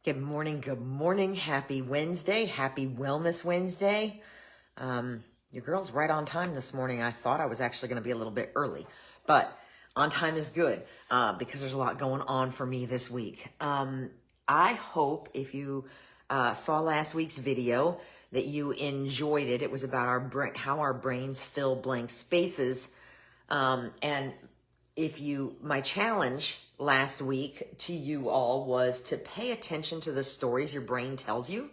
Good morning. Good morning. Happy Wednesday. Happy Wellness Wednesday. Your girl's right on time this morning. I thought I was actually going to be a little bit early, but on time is good because there's a lot going on for me this week. I hope if you saw last week's video that you enjoyed it. It was about how our brains fill blank spaces. And my challenge last week to you all was to pay attention to the stories your brain tells you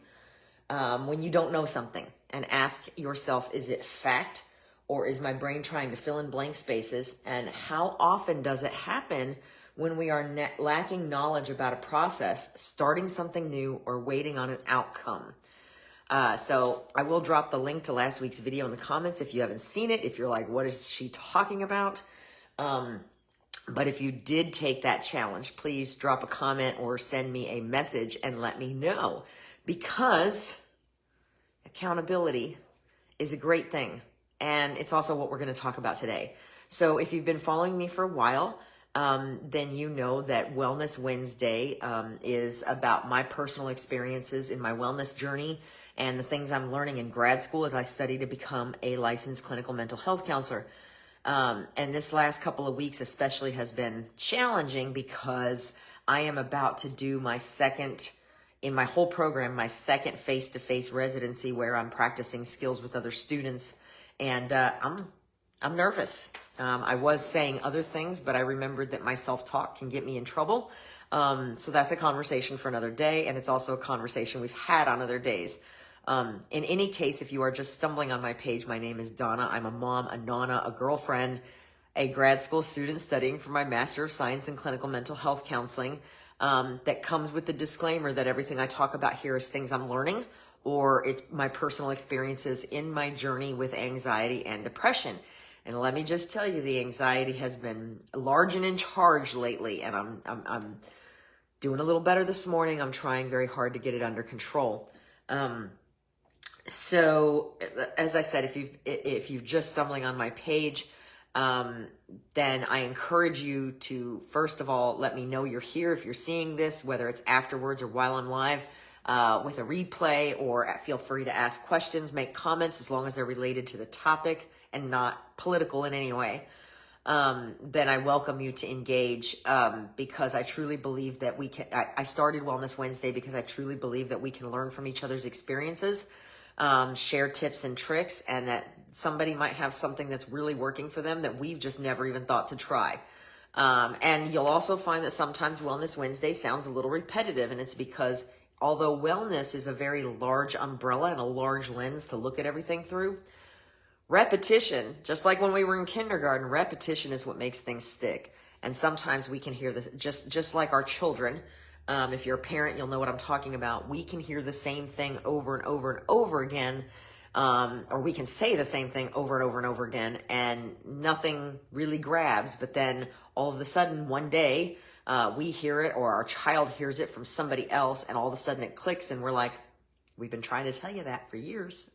when you don't know something, and ask yourself, is it fact or is my brain trying to fill in blank spaces? And how often does it happen when we are lacking knowledge about a process, starting something new, or waiting on an outcome? So I will drop the link to last week's video in the comments if you haven't seen it, if you're like, what is she talking about? But if you did take that challenge, please drop a comment or send me a message and let me know, because accountability is a great thing. And it's also what we're going to talk about today. So if you've been following me for a while, then you know that Wellness Wednesday is about my personal experiences in my wellness journey and the things I'm learning in grad school as I study to become a licensed clinical mental health counselor. And this last couple of weeks especially has been challenging because I am about to do my second, in my whole program, my second face-to-face residency where I'm practicing skills with other students. And I'm nervous. I was saying other things, but I remembered that my self-talk can get me in trouble. So that's a conversation for another day. And it's also a conversation we've had on other days. In any case, if you are just stumbling on my page, my name is Donna. I'm a mom, a nana, a girlfriend, a grad school student studying for my Master of Science in Clinical Mental Health Counseling. That comes with the disclaimer that everything I talk about here is things I'm learning, or it's my personal experiences in my journey with anxiety and depression. And let me just tell you, the anxiety has been large and in charge lately, and I'm doing a little better this morning. I'm trying very hard to get it under control. So as I said, if you're just stumbling on my page, then I encourage you to, first of all, let me know you're here. If you're seeing this, whether it's afterwards or while I'm live, with a replay, or feel free to ask questions, make comments, as long as they're related to the topic and not political in any way. Then I welcome you to engage, because I truly believe that I started Wellness Wednesday because I truly believe that we can learn from each other's experiences, share tips and tricks, and that somebody might have something that's really working for them that we've just never even thought to try. And you'll also find that sometimes Wellness Wednesday sounds a little repetitive, and it's because although wellness is a very large umbrella and a large lens to look at everything through, repetition, just like when we were in kindergarten, repetition is what makes things stick. And sometimes we can hear this, just like our children. If you're a parent, you'll know what I'm talking about. We can hear the same thing over and over and over again, or we can say the same thing over and over and over again, and nothing really grabs. But then all of a sudden, one day, we hear it, or our child hears it from somebody else, and all of a sudden it clicks, and we're like, we've been trying to tell you that for years.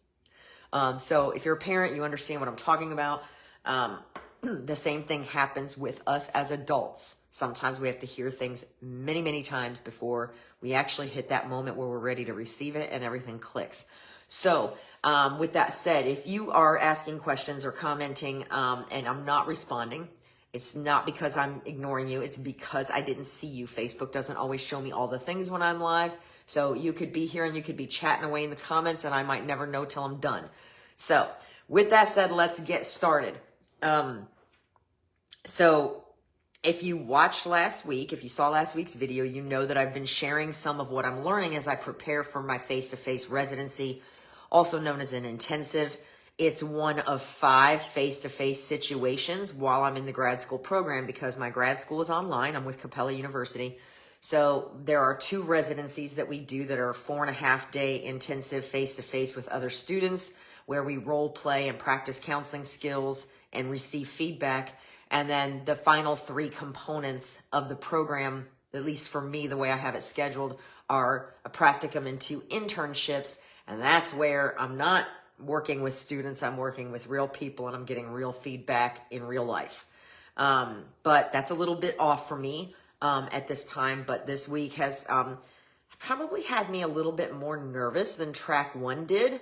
So if you're a parent, you understand what I'm talking about. The same thing happens with us as adults. Sometimes we have to hear things many, many times before we actually hit that moment where we're ready to receive it and everything clicks. So with that said, if you are asking questions or commenting, and I'm not responding, it's not because I'm ignoring you. It's because I didn't see you. Facebook doesn't always show me all the things when I'm live. So you could be here and you could be chatting away in the comments, and I might never know till I'm done. So with that said, let's get started. So if you watched last week, if you saw last week's video, you know that I've been sharing some of what I'm learning as I prepare for my face-to-face residency, also known as an intensive. It's one of 5 face-to-face situations while I'm in the grad school program, because my grad school is online. I'm with Capella University. So there are 2 residencies that we do that are 4.5-day intensive face-to-face with other students, where we role play and practice counseling skills and receive feedback. And then the final 3 components of the program, at least for me, the way I have it scheduled, are a practicum and 2 internships. And that's where I'm not working with students, I'm working with real people, and I'm getting real feedback in real life. But that's a little bit off for me at this time. But this week has probably had me a little bit more nervous than track 1 did.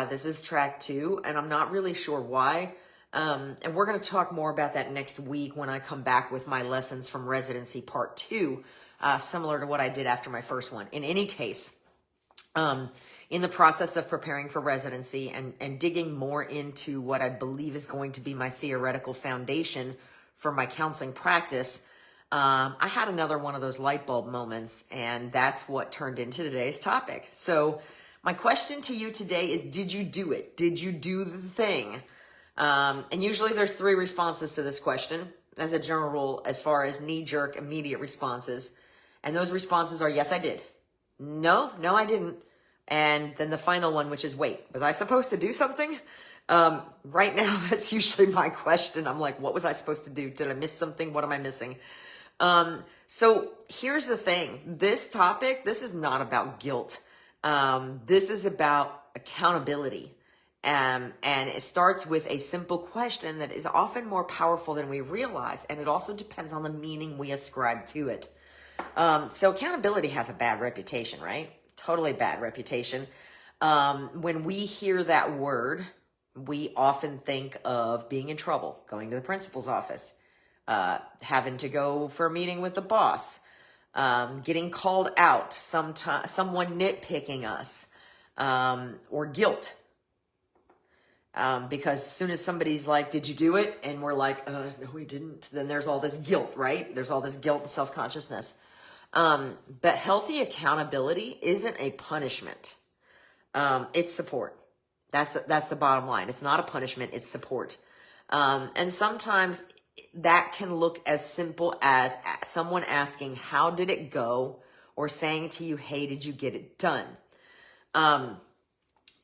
This is track 2, and I'm not really sure why. And we're going to talk more about that next week when I come back with my lessons from residency part 2, similar to what I did after my first one. In any case, in the process of preparing for residency and digging more into what I believe is going to be my theoretical foundation for my counseling practice, I had another one of those light bulb moments, and that's what turned into today's topic. So my question to you today is, did you do it? Did you do the thing? And usually there's 3 responses to this question as a general rule, as far as knee-jerk immediate responses. And those responses are, yes, I did. No, I didn't. And then the final one, which is, wait, was I supposed to do something? Right now, that's usually my question. I'm like, what was I supposed to do? Did I miss something? What am I missing? So here's the thing. This topic, this is not about guilt. This is about accountability. And it starts with a simple question that is often more powerful than we realize. And it also depends on the meaning we ascribe to it. So accountability has a bad reputation, right? Totally bad reputation. When we hear that word, we often think of being in trouble, going to the principal's office, having to go for a meeting with the boss, getting called out, someone nitpicking us, or guilt. Because as soon as somebody's like, did you do it? And we're like, no, we didn't. Then there's all this guilt, right? There's all this guilt and self-consciousness. But healthy accountability isn't a punishment. It's support. That's the bottom line. It's not a punishment. It's support. And sometimes that can look as simple as someone asking, how did it go? Or saying to you, hey, did you get it done?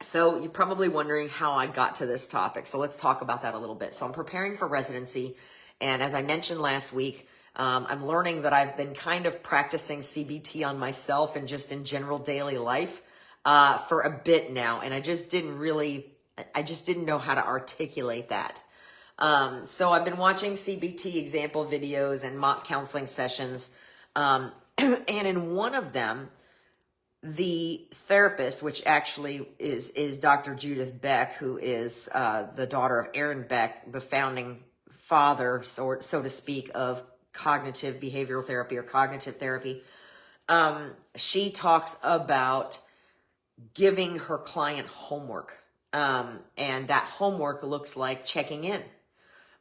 So you're probably wondering how I got to this topic. So let's talk about that a little bit. So I'm preparing for residency. And as I mentioned last week, I'm learning that I've been kind of practicing CBT on myself and just in general daily life for a bit now. And I just didn't know how to articulate that. So I've been watching CBT example videos and mock counseling sessions. And in one of them, the therapist, which actually is Dr. Judith Beck, who is the daughter of Aaron Beck, the founding father, so to speak, of cognitive behavioral therapy or cognitive therapy. She talks about giving her client homework. And that homework looks like checking in.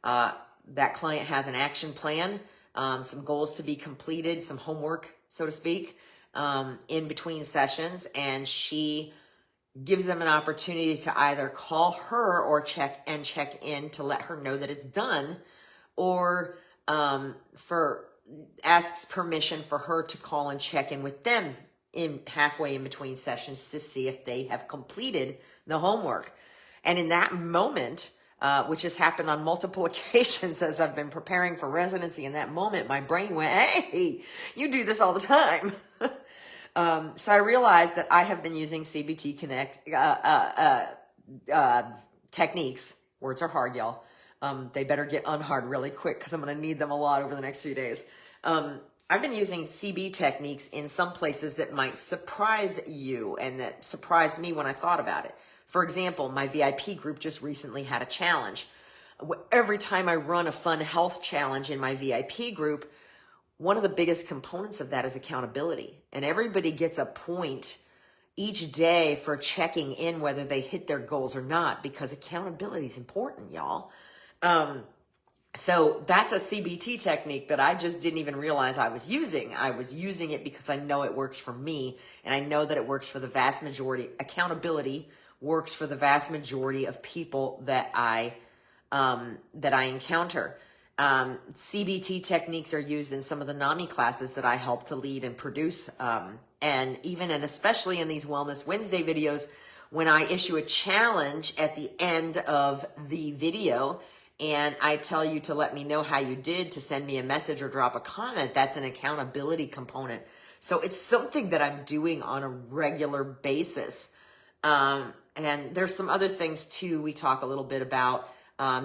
That client has an action plan, some goals to be completed, some homework, so to speak, in between sessions. And she gives them an opportunity to either call her or check in to let her know that it's done, or asks permission for her to call and check in with them halfway in between sessions to see if they have completed the homework. And in that moment, which has happened on multiple occasions as I've been preparing for residency, in that moment, my brain went, hey, you do this all the time. So I realized that I have been using CBT Connect techniques. Words are hard, y'all. They better get unhard really quick because I'm going to need them a lot over the next few days. I've been using CB techniques in some places that might surprise you and that surprised me when I thought about it. For example, my VIP group just recently had a challenge. Every time I run a fun health challenge in my VIP group, one of the biggest components of that is accountability. And everybody gets a point each day for checking in whether they hit their goals or not, because accountability is important, y'all. So that's a CBT technique that I just didn't even realize I was using. I was using it because I know it works for me, and I know that it works for the vast majority. Accountability works for the vast majority of people that I encounter. CBT techniques are used in some of the NAMI classes that I help to lead and produce. And even and especially in these Wellness Wednesday videos, when I issue a challenge at the end of the video and I tell you to let me know how you did, to send me a message or drop a comment, that's an accountability component. So it's something that I'm doing on a regular basis. And there's some other things too. We talk a little bit about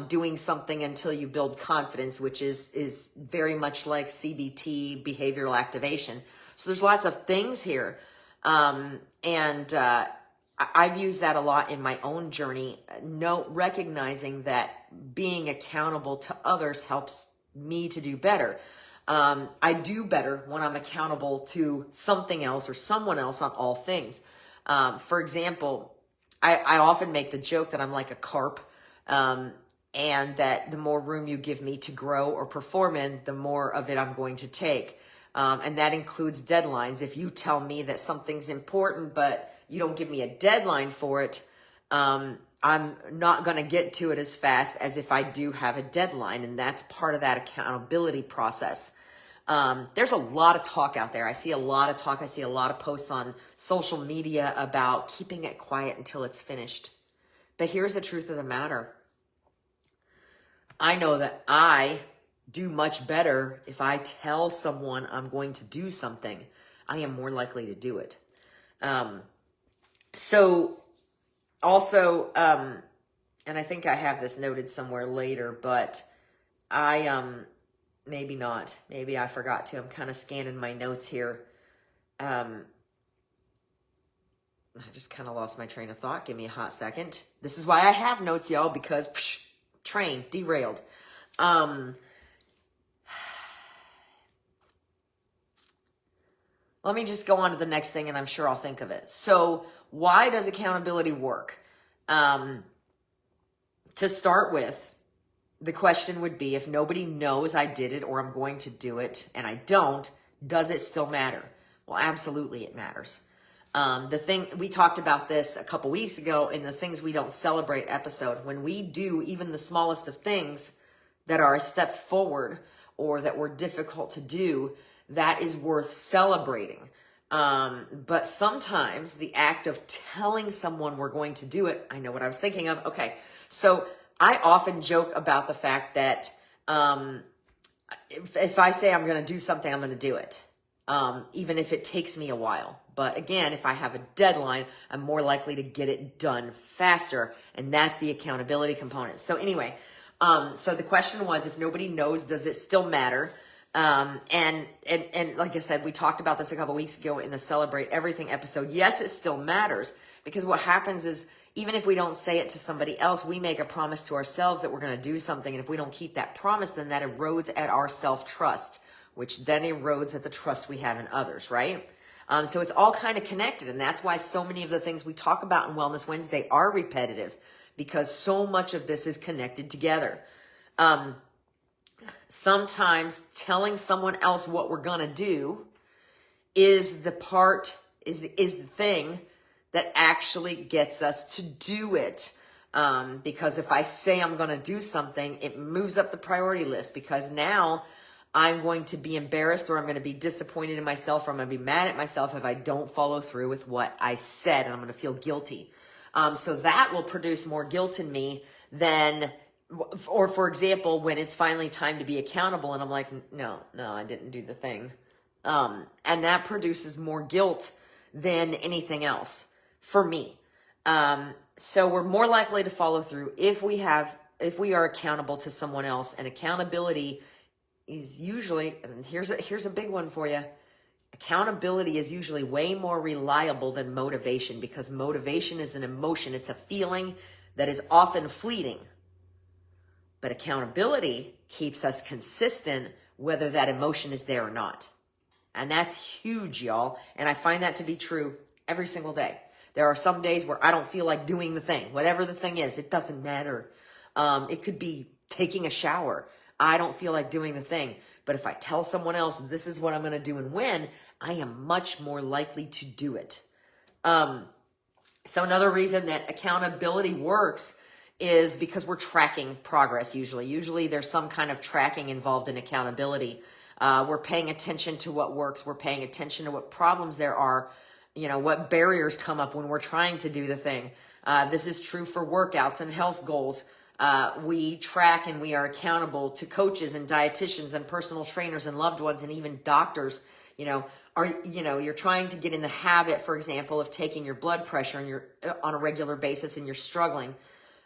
doing something until you build confidence, which is very much like CBT, behavioral activation. So there's lots of things here. I've used that a lot in my own journey, recognizing that being accountable to others helps me to do better. I do better when I'm accountable to something else or someone else on all things. For example, I often make the joke that I'm like a carp, and that the more room you give me to grow or perform in, the more of it I'm going to take. And that includes deadlines. If you tell me that something's important, but you don't give me a deadline for it, I'm not going to get to it as fast as if I do have a deadline. And that's part of that accountability process. There's a lot of talk out there. I see a lot of talk. I see a lot of posts on social media about keeping it quiet until it's finished. But here's the truth of the matter. I know that I do much better if I tell someone I'm going to do something. I am more likely to do it. So also, and I think I have this noted somewhere later, but maybe not. Maybe I forgot to. I'm kind of scanning my notes here. I just kind of lost my train of thought. Give me a hot second. This is why I have notes, y'all, because train derailed. Let me just go on to the next thing and I'm sure I'll think of it. So why does accountability work? To start with, the question would be, if nobody knows I did it or I'm going to do it and I don't, does it still matter? Well, absolutely it matters. The thing, we talked about this a couple weeks ago in the Things We Don't Celebrate episode. When we do even the smallest of things that are a step forward or that were difficult to do, that is worth celebrating. But sometimes the act of telling someone we're going to do it, I know what I was thinking of. Okay. So I often joke about the fact that, if I say I'm going to do something, I'm going to do it. Even if it takes me a while. But again, if I have a deadline, I'm more likely to get it done faster. And that's the accountability component. So anyway, so the question was, if nobody knows, does it still matter? And like I said, we talked about this a couple weeks ago in the Celebrate Everything episode. Yes, it still matters, because what happens is, even if we don't say it to somebody else, we make a promise to ourselves that we're going to do something. And if we don't keep that promise, then that erodes at our self-trust, which then erodes at the trust we have in others, right? So it's all kind of connected. And that's why so many of the things we talk about in Wellness Wednesday are repetitive, because so much of this is connected together. Sometimes telling someone else what we're going to do is the thing that actually gets us to do it. Because if I say I'm going to do something, it moves up the priority list, because now I'm going to be embarrassed, or I'm going to be disappointed in myself, or I'm going to be mad at myself if I don't follow through with what I said, and I'm going to feel guilty. So that will produce more guilt in me than, or for example, when it's finally time to be accountable and I'm like, no, I didn't do the thing. And that produces more guilt than anything else for me. So we're more likely to follow through if we are accountable to someone else. And accountability is usually, and here's a big one for you. Accountability is usually way more reliable than motivation, because motivation is an emotion. It's a feeling that is often fleeting. But accountability keeps us consistent whether that emotion is there or not. And that's huge, y'all. And I find that to be true every single day. There are some days where I don't feel like doing the thing. Whatever the thing is, it doesn't matter. It could be taking a shower. I don't feel like doing the thing. But if I tell someone else, this is what I'm going to do and when, I am much more likely to do it. So another reason that accountability works is because we're tracking progress usually. Usually there's some kind of tracking involved in accountability. We're paying attention to what works. We're paying attention to what problems there are, what barriers come up when we're trying to do the thing. This is true for workouts and health goals. We track and we are accountable to coaches and dietitians and personal trainers and loved ones and even doctors. You're trying to get in the habit, for example, of taking your blood pressure and you're on a regular basis and you're struggling.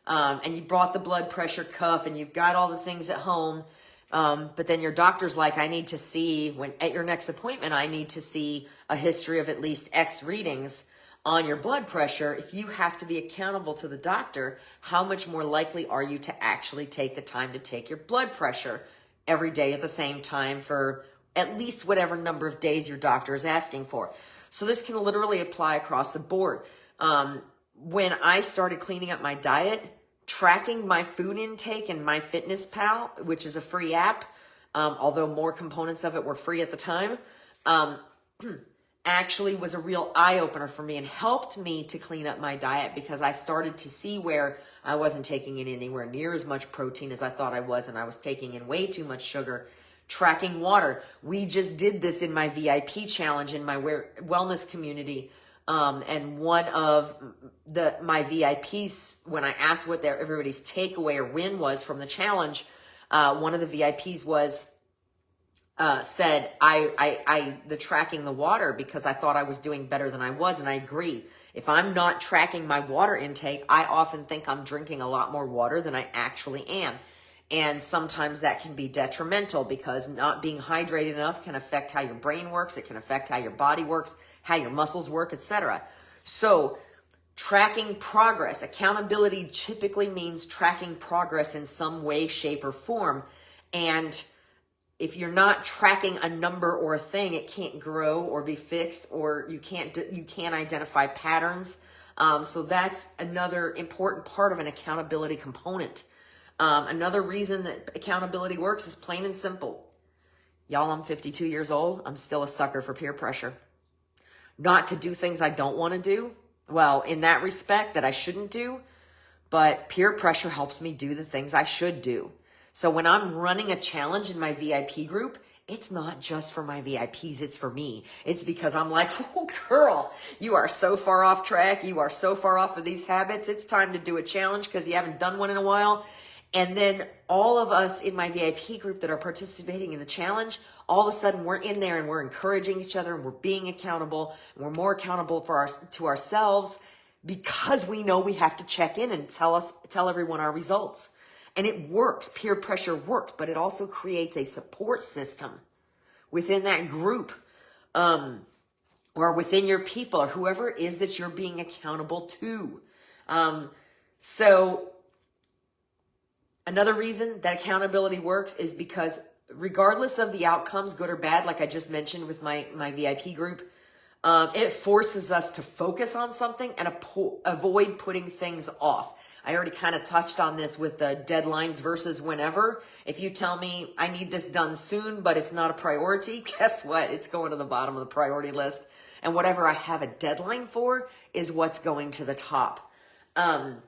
And you brought the blood pressure cuff and you've got all the things at home. But then your doctor's like, I need to see at your next appointment, I need to see a history of at least X readings on your blood pressure, if you have to be accountable to the doctor, how much more likely are you to actually take the time to take your blood pressure every day at the same time for at least whatever number of days your doctor is asking for? So this can literally apply across the board. When I started cleaning up my diet, tracking my food intake in MyFitnessPal, which is a free app, although more components of it were free at the time, actually was a real eye-opener for me and helped me to clean up my diet, because I started to see where I wasn't taking in anywhere near as much protein as I thought I was, and I was taking in way too much sugar. Tracking water. We just did this in my VIP challenge in my wellness community. And one of my VIPs, when I asked what everybody's takeaway or win was from the challenge, one of the VIPs said, the tracking the water, because I thought I was doing better than I was. And I agree. If I'm not tracking my water intake, I often think I'm drinking a lot more water than I actually am. And sometimes that can be detrimental, because not being hydrated enough can affect how your brain works. It can affect how your body works, how your muscles work, etc. So tracking progress, accountability typically means tracking progress in some way, shape, or form. And if you're not tracking a number or a thing, it can't grow or be fixed, or you can't identify patterns. So that's another important part of an accountability component. Another reason that accountability works is plain and simple. Y'all, I'm 52 years old. I'm still a sucker for peer pressure. Not to do things I don't want to do. Well, in that respect, that I shouldn't do. But peer pressure helps me do the things I should do. So when I'm running a challenge in my VIP group, it's not just for my VIPs, it's for me. It's because I'm like, oh, girl, you are so far off track. You are so far off of these habits. It's time to do a challenge because you haven't done one in a while. And then all of us in my VIP group that are participating in the challenge, all of a sudden we're in there and we're encouraging each other and we're being accountable. And we're more accountable to ourselves, because we know we have to check in and tell everyone our results. And it works. Peer pressure works, but it also creates a support system within that group, or within your people, or whoever it is that you're being accountable to. So another reason that accountability works is because regardless of the outcomes, good or bad, like I just mentioned with my VIP group, it forces us to focus on something and avoid putting things off. I already kind of touched on this with the deadlines versus whenever. If you tell me I need this done soon, but it's not a priority, guess what? It's going to the bottom of the priority list. And whatever I have a deadline for is what's going to the top. And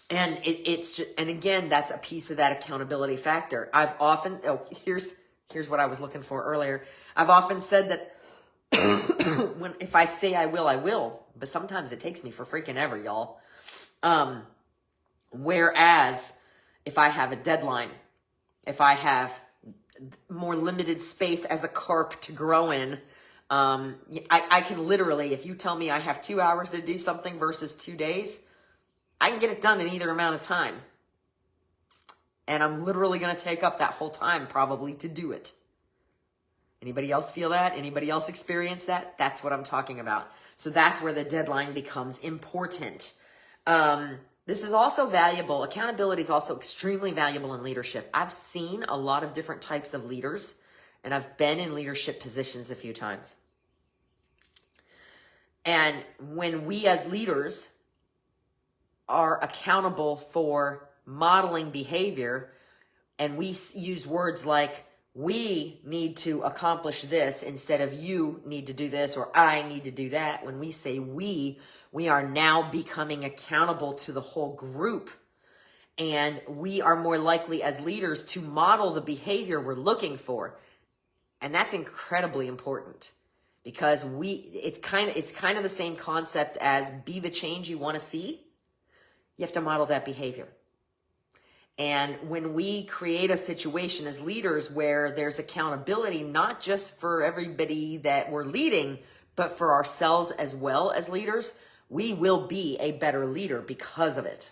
it's just, and again, that's a piece of that accountability factor. I've often, here's what I was looking for earlier. I've often said that if I say I will, but sometimes it takes me for freaking ever, y'all. Whereas if I have a deadline, if I have more limited space as a carp to grow in, I can literally, if you tell me I have 2 hours to do something versus 2 days, I can get it done in either amount of time. And I'm literally going to take up that whole time probably to do it. Anybody else feel that? Anybody else experience that? That's what I'm talking about. So that's where the deadline becomes important. This is also valuable. Accountability is also extremely valuable in leadership. I've seen a lot of different types of leaders, and I've been in leadership positions a few times. And when we as leaders are accountable for modeling behavior, and we use words like, we need to accomplish this instead of you need to do this or I need to do that. When we say we are now becoming accountable to the whole group. And we are more likely as leaders to model the behavior we're looking for. And that's incredibly important, because it's kind of the same concept as be the change you want to see. You have to model that behavior. And when we create a situation as leaders where there's accountability, not just for everybody that we're leading, but for ourselves as well as leaders, we will be a better leader because of it.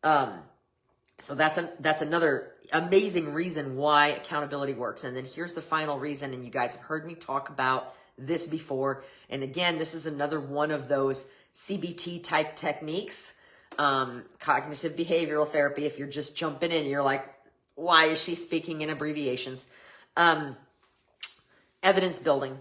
So that's another amazing reason why accountability works. And then here's the final reason, and you guys have heard me talk about this before. And again, this is another one of those CBT type techniques, cognitive behavioral therapy. If you're just jumping in, you're like, why is she speaking in abbreviations? Evidence building.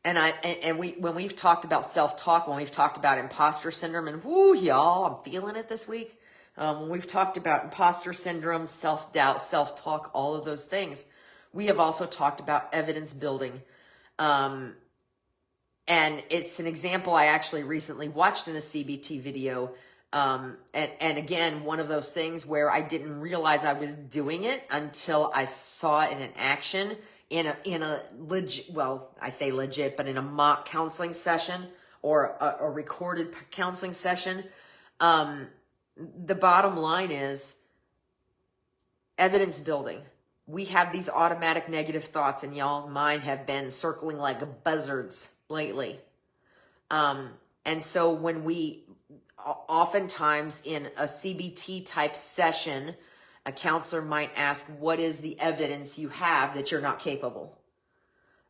And when we've talked about self-talk, when we've talked about imposter syndrome, and whoo, y'all, I'm feeling it this week. When we've talked about imposter syndrome, self-doubt, self-talk, all of those things, we have also talked about evidence building. And it's an example I actually recently watched in a CBT video. And again, one of those things where I didn't realize I was doing it until I saw it in action in a legit, well, I say legit, but in a mock counseling session or a recorded counseling session. The bottom line is evidence building. We have these automatic negative thoughts, and y'all, mine have been circling like buzzards lately. And so when we, oftentimes in a CBT type session, a counselor might ask, what is the evidence you have that you're not capable?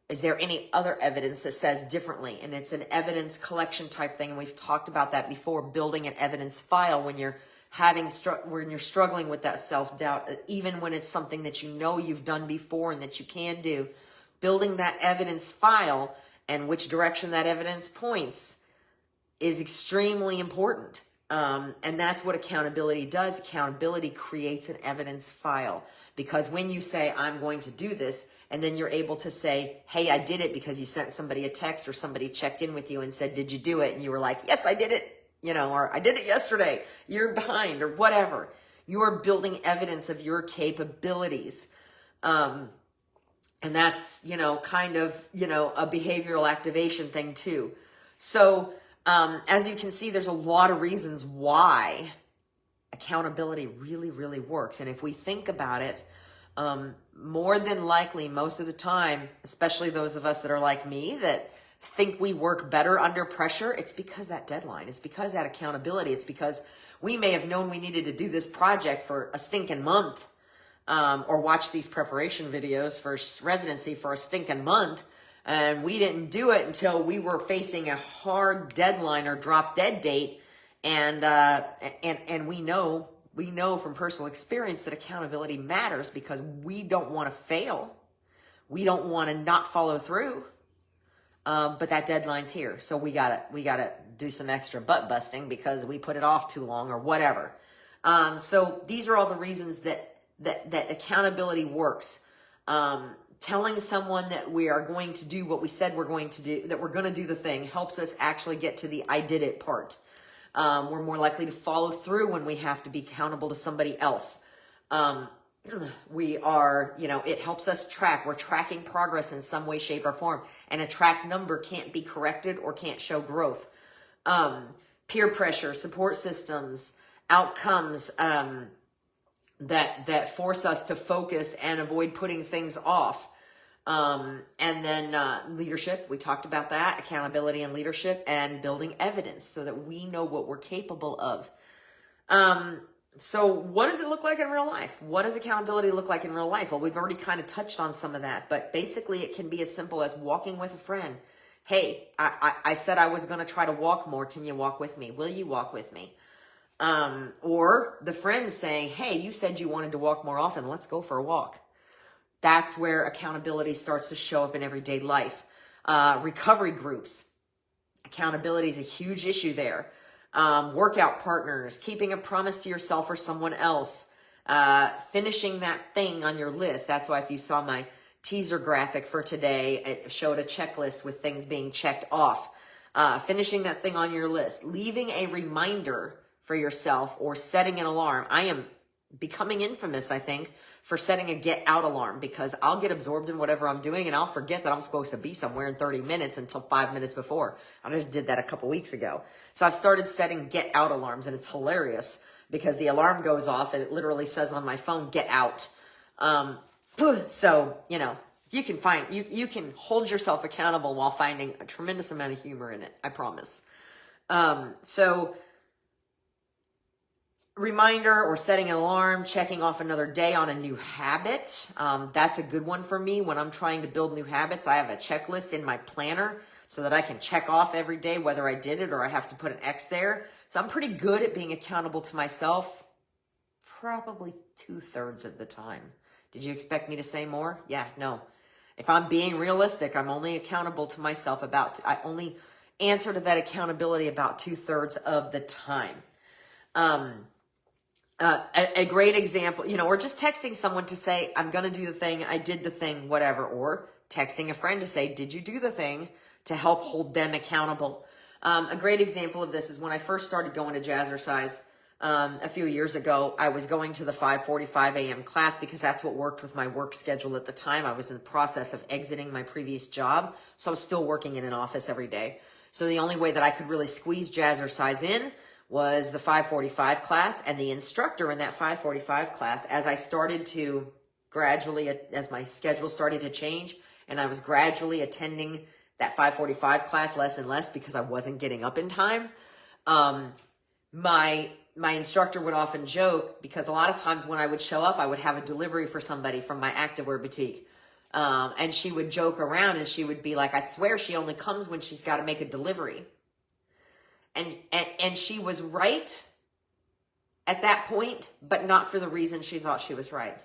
Is there any other evidence that says differently? And it's an evidence collection type thing. And we've talked about that before, building an evidence file when you're when you're struggling with that self-doubt, even when it's something that you know you've done before and that you can do. Building that evidence file and which direction that evidence points is extremely important. And that's what accountability does. Accountability creates an evidence file, because when you say, I'm going to do this, and then you're able to say, hey, I did it, because you sent somebody a text or somebody checked in with you and said, did you do it? And you were like, yes, I did it, or I did it yesterday. You're behind, or whatever. You are building evidence of your capabilities. And that's, kind of, a behavioral activation thing too. So, as you can see, there's a lot of reasons why accountability really, really works. And if we think about it, more than likely, most of the time, especially those of us that are like me, that think we work better under pressure, it's because that deadline, it's because that accountability, it's because we may have known we needed to do this project for a stinking month, or watch these preparation videos for residency for a stinking month. And we didn't do it until we were facing a hard deadline or drop dead date. And we know from personal experience that accountability matters, because we don't want to fail. We don't want to not follow through. But that deadline's here. So we gotta do some extra butt busting because we put it off too long or whatever. So these are all the reasons that accountability works. Telling someone that we are going to do what we said we're going to do, that we're going to do the thing, helps us actually get to the I did it part. We're more likely to follow through when we have to be accountable to somebody else. We are, it helps us track. We're tracking progress in some way, shape, or form. And a track number can't be corrected or can't show growth. Peer pressure, support systems, outcomes, that force us to focus and avoid putting things off. And then leadership, we talked about that, accountability and leadership, and building evidence so that we know what we're capable of. So what does it look like in real life? What does accountability look like in real life? Well, we've already kind of touched on some of that, but basically it can be as simple as walking with a friend. Hey, I said I was going to try to walk more. Can you walk with me? Will you walk with me? Or the friend saying, hey, you said you wanted to walk more often. Let's go for a walk. That's where accountability starts to show up in everyday life. Recovery groups. Accountability is a huge issue there. Workout partners, keeping a promise to yourself or someone else, finishing that thing on your list. That's why if you saw my teaser graphic for today, it showed a checklist with things being checked off. Finishing that thing on your list, leaving a reminder for yourself, or setting an alarm. I am becoming infamous, I think, for setting a get out alarm, because I'll get absorbed in whatever I'm doing and I'll forget that I'm supposed to be somewhere in 30 minutes until 5 minutes before. I just did that a couple weeks ago. So I've started setting get out alarms, and it's hilarious because the alarm goes off and it literally says on my phone, get out. So, you can hold yourself accountable while finding a tremendous amount of humor in it. I promise. So Reminder or setting an alarm, checking off another day on a new habit. That's a good one for me. When I'm trying to build new habits, I have a checklist in my planner so that I can check off every day whether I did it or I have to put an X there. So I'm pretty good at being accountable to myself, probably 2/3 of the time. Did you expect me to say more? Yeah, no. If I'm being realistic, I'm only accountable to myself I only answer to that accountability about 2/3 of the time. A great example, or just texting someone to say, I'm going to do the thing, I did the thing, whatever, or texting a friend to say, did you do the thing, to help hold them accountable. A great example of this is when I first started going to Jazzercise a few years ago. I was going to the 5:45 a.m. class because that's what worked with my work schedule at the time. I was in the process of exiting my previous job, so I was still working in an office every day. So the only way that I could really squeeze Jazzercise in was the 5:45 class, and the instructor in that 5:45 class, as I started to gradually, as my schedule started to change, and I was gradually attending that 5:45 class less and less because I wasn't getting up in time, my instructor would often joke, because a lot of times when I would show up, I would have a delivery for somebody from my activewear boutique. And she would joke around and she would be like, I swear she only comes when she's got to make a delivery. And she was right at that point, but not for the reason she thought she was right.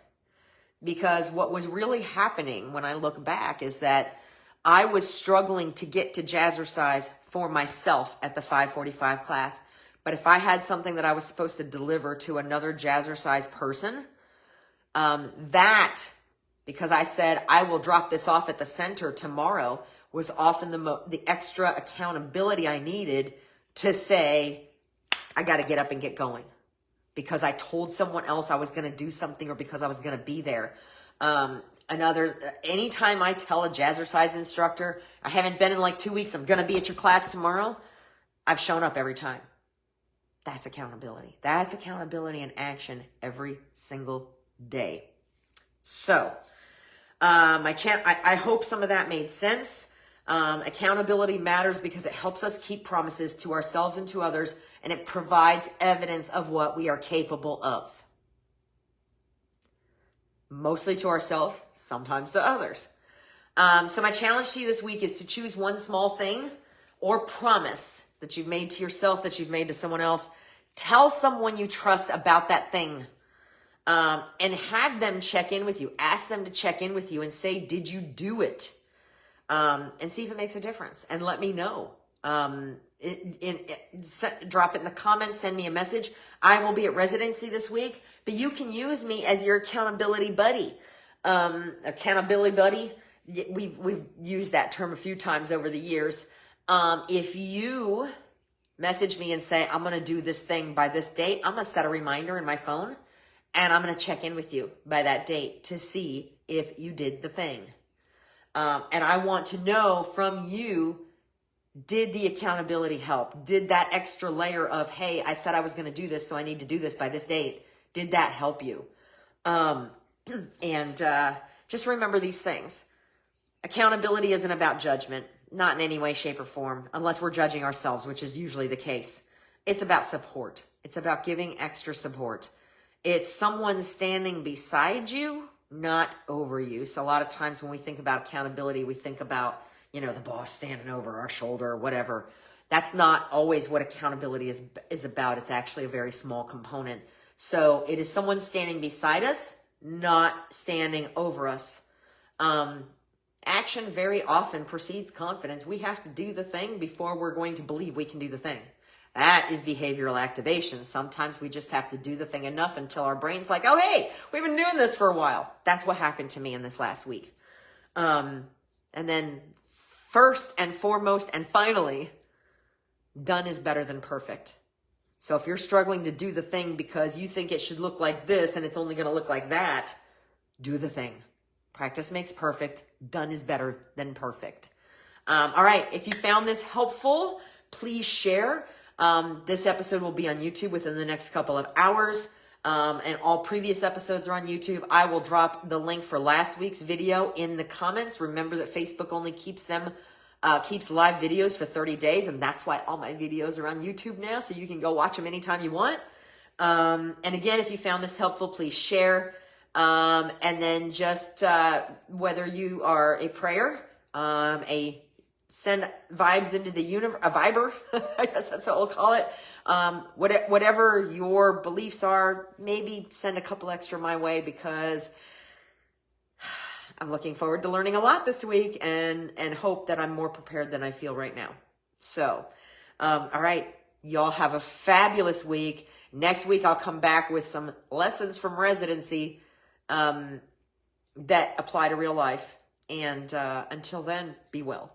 Because what was really happening when I look back is that I was struggling to get to Jazzercise for myself at the 5:45 class. But if I had something that I was supposed to deliver to another Jazzercise person, because I said, I will drop this off at the center tomorrow, was often the extra accountability I needed to say, I got to get up and get going because I told someone else I was going to do something or because I was going to be there. Anytime I tell a Jazzercise instructor, I haven't been in like 2 weeks, I'm going to be at your class tomorrow, I've shown up every time. That's accountability. That's accountability in action every single day. So, I hope some of that made sense. Accountability matters because it helps us keep promises to ourselves and to others, and it provides evidence of what we are capable of. Mostly to ourselves, sometimes to others. So my challenge to you this week is to choose one small thing or promise that you've made to yourself, that you've made to someone else. Tell someone you trust about that thing. And have them check in with you. Ask them to check in with you and say, did you do it? And see if it makes a difference. And let me know. Drop it in the comments. Send me a message. I will be at residency this week, but you can use me as your accountability buddy. We've used that term a few times over the years. If you message me and say, I'm going to do this thing by this date, I'm going to set a reminder in my phone. And I'm going to check in with you by that date to see if you did the thing. And I want to know from you, did the accountability help? Did that extra layer of, hey, I said I was going to do this, so I need to do this by this date. Did that help you? Just remember these things. Accountability isn't about judgment, not in any way, shape, or form, unless we're judging ourselves, which is usually the case. It's about support. It's about giving extra support. It's someone standing beside you, not over you. So a lot of times when we think about accountability, we think about, the boss standing over our shoulder or whatever. That's not always what accountability is about. It's actually a very small component. So it is someone standing beside us, not standing over us. Action very often precedes confidence. We have to do the thing before we're going to believe we can do the thing. That is behavioral activation. Sometimes we just have to do the thing enough until our brain's like, oh, hey, we've been doing this for a while. That's what happened to me in this last week. And then first and foremost and finally, done is better than perfect. So if you're struggling to do the thing because you think it should look like this and it's only going to look like that, do the thing. Practice makes perfect. Done is better than perfect. All right. If you found this helpful, please share. This episode will be on YouTube within the next couple of hours. And all previous episodes are on YouTube. I will drop the link for last week's video in the comments. Remember that Facebook only keeps live videos for 30 days. And that's why all my videos are on YouTube now. So you can go watch them anytime you want. And again, if you found this helpful, please share. And then just whether you are a prayer, send vibes into the universe, a viber, I guess that's what we'll call it. Whatever your beliefs are, maybe send a couple extra my way, because I'm looking forward to learning a lot this week, and hope that I'm more prepared than I feel right now. So, all right, y'all have a fabulous week. Next week, I'll come back with some lessons from residency that apply to real life. And until then, be well.